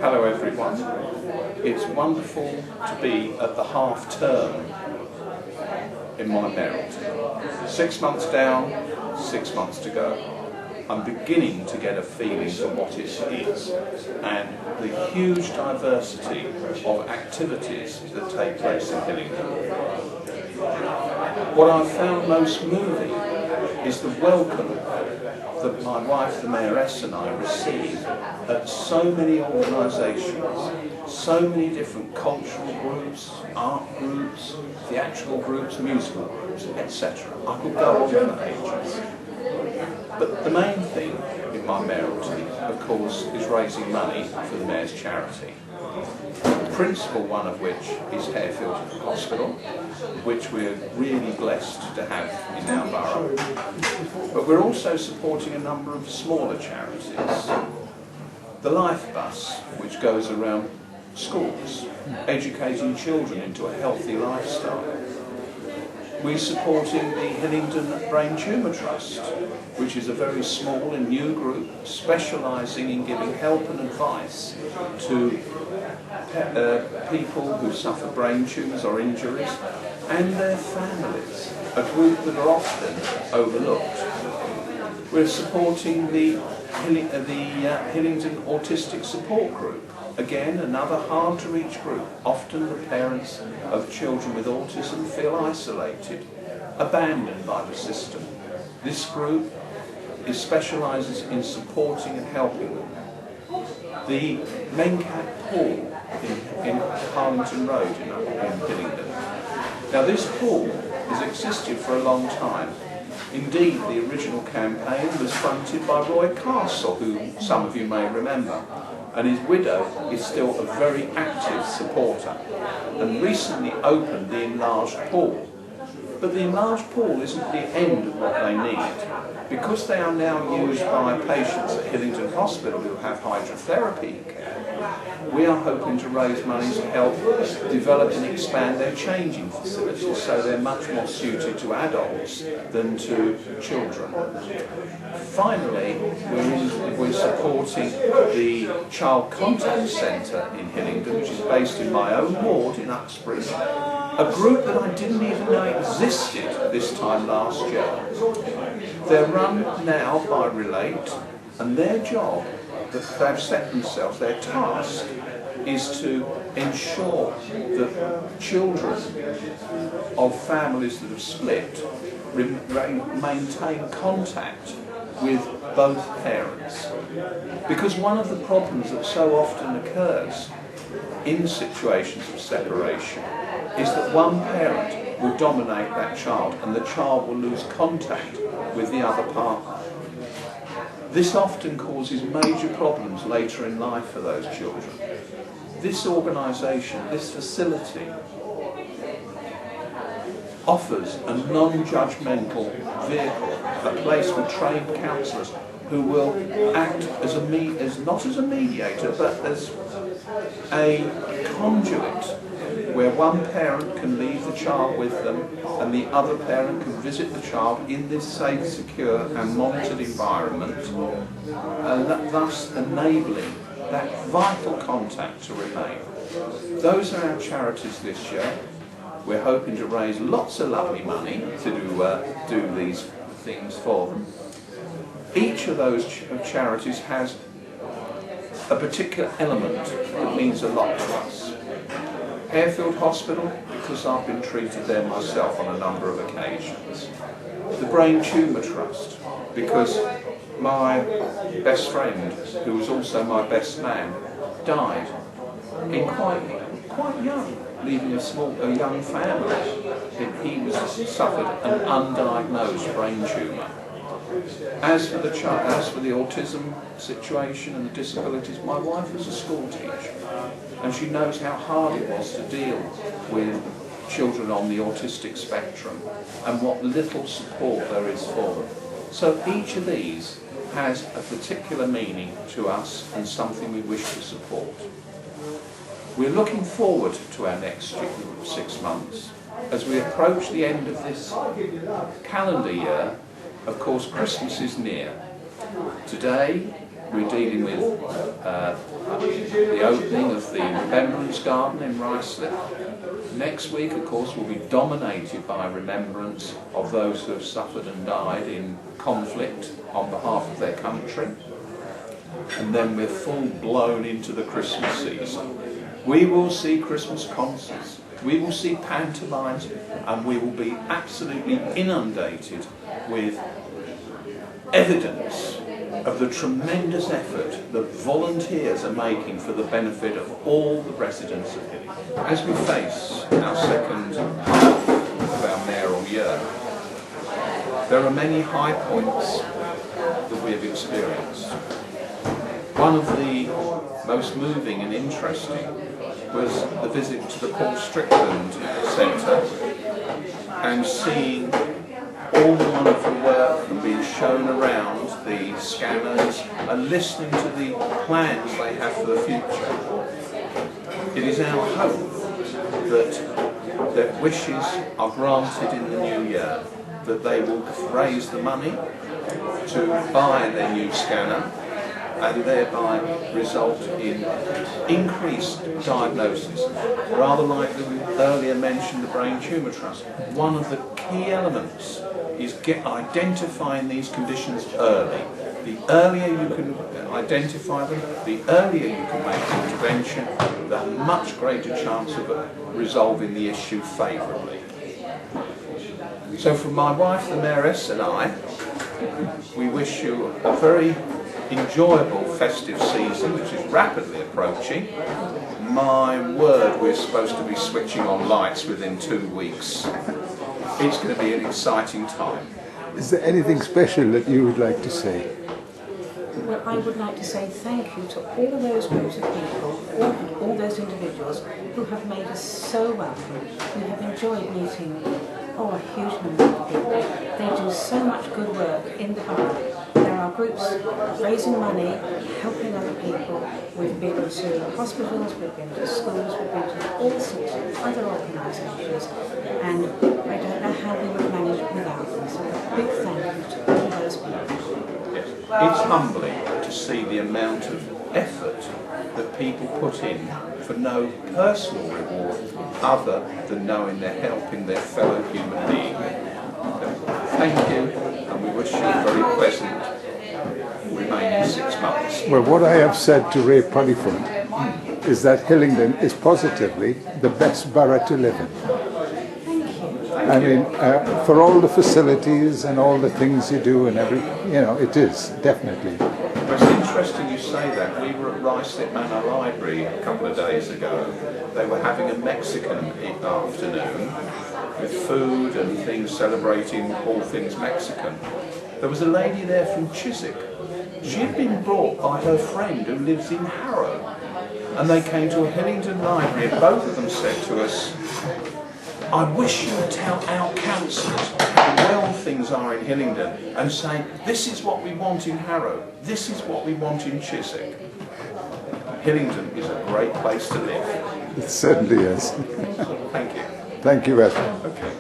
Hello everyone. It's wonderful to be at the half term in my merit. 6 months down, 6 months to go. I'm beginning to get a feeling for what it is and the huge diversity of activities that take place in Hillingdon. What I've found most moving is the welcome that my wife, the Mayoress, and I receive at so many organisations, so many different cultural groups, art groups, theatrical groups, musical groups, etc. I could go on for ages. But the main thing in my mayoralty, of course, is raising money for the Mayor's charity. The principal one of which is Harefield Hospital, which we're really blessed to have in our borough. But we're also supporting a number of smaller charities. The Life Bus, which goes around schools, educating children into a healthy lifestyle. We're supporting the Hillingdon Brain Tumour Trust, which is a very small and new group specialising in giving help and advice to people who suffer brain tumours or injuries and their families, a group that are often overlooked. We're supporting the Hillingdon Autistic Support Group. Again, another hard-to-reach group. Often the parents of children with autism feel isolated, abandoned by the system. This group specialises in supporting and helping them. The Mencat Pool in Harlington Road in Hillingdon. Now this pool has existed for a long time. Indeed, the original campaign was fronted by Roy Castle, who some of you may remember. And his widow is still a very active supporter and recently opened the enlarged pool. But the enlarged pool isn't the end of what they need. Because they are now used by patients at Hillingdon Hospital who have hydrotherapy care, we are hoping to raise money to help develop and expand their changing facilities so they're much more suited to adults than to children. Finally, we're supporting the Child Contact Centre in Hillingdon, which is based in my own ward in Uxbridge, a group that I didn't even know existed this time last year. They're run now by Relate, and their job that they've set themselves, their task, is to ensure that children of families that have split maintain contact with both parents. Because one of the problems that so often occurs in situations of separation is that one parent will dominate that child and the child will lose contact with the other partner. This often causes major problems later in life for those children. This organisation, this facility, offers a non-judgmental vehicle, a place with trained counsellors who will act as not as a mediator, but as a conduit where one parent can leave the child with them and the other parent can visit the child in this safe, secure and monitored environment, and thus enabling that vital contact to remain. Those are our charities this year. We're hoping to raise lots of lovely money to do these things for them. Each of those charities has a particular element that means a lot to us. Harefield Hospital, because I've been treated there myself on a number of occasions. The Brain Tumour Trust, because my best friend, who was also my best man, died in quite young, leaving a young family. He suffered an undiagnosed brain tumour. As for the autism situation and the disabilities, my wife was a school teacher, and she knows how hard it was to deal with children on the autistic spectrum and what little support there is for them. So each of these has a particular meaning to us and something we wish to support. We're looking forward to our next 6 months. As we approach the end of this calendar year, of course Christmas is near. Today we're dealing with the opening of the Remembrance Garden in Ruislip. Next week, of course, will be dominated by remembrance of those who have suffered and died in conflict on behalf of their country. And then we're full blown into the Christmas season. We will see Christmas concerts, we will see pantomimes, and we will be absolutely inundated with evidence of the tremendous effort that volunteers are making for the benefit of all the residents of Hillingdon. As we face our second half of our mayoral year, there are many high points that we have experienced. One of the most moving and interesting was the visit to the Paul Strickland Centre and seeing all the wonderful work and being shown around the scanners and listening to the plans they have for the future. It is our hope that their wishes are granted in the new year, that they will raise the money to buy their new scanner and thereby result in increased diagnosis. Rather like we earlier mentioned the Brain Tumour Trust, one of the key elements is identifying these conditions early. The earlier you can identify them, the earlier you can make intervention, the much greater chance of resolving the issue favourably. So from my wife, the Mayoress, and I, we wish you a very enjoyable festive season, which is rapidly approaching. My word, we're supposed to be switching on lights within 2 weeks. It's going to be an exciting time. Is there anything special that you would like to say? Well, I would like to say thank you to all those groups of people, all those individuals who have made us so welcome. We have enjoyed meeting a huge number of people. They do so much good work in the borough. There are groups raising money, helping other people. We've been to hospitals, we've been to schools, we've been to all sorts of other organisations, and I don't know how we would manage without them. So a big thank you to all those people. Yes. It's humbling to see the amount of effort that people put in for no personal reward other than knowing they're helping their fellow human being. Thank you, and we wish you a very pleasant remaining 6 months. Well, what I have said to Ray Polyphant is that Hillingdon is positively the best borough to live in. I mean, for all the facilities and all the things you do and it is, definitely. It's interesting you say that. We were at Ruislip Manor Library a couple of days ago. They were having a Mexican afternoon with food and things celebrating all things Mexican. There was a lady there from Chiswick. She had been brought by her friend who lives in Harrow. And they came to a Hillingdon library and both of them said to us, I wish you would tell our councillors how well things are in Hillingdon and say, this is what we want in Harrow, this is what we want in Chiswick. Hillingdon is a great place to live. It certainly is. Thank you. Thank you, Ed. Okay.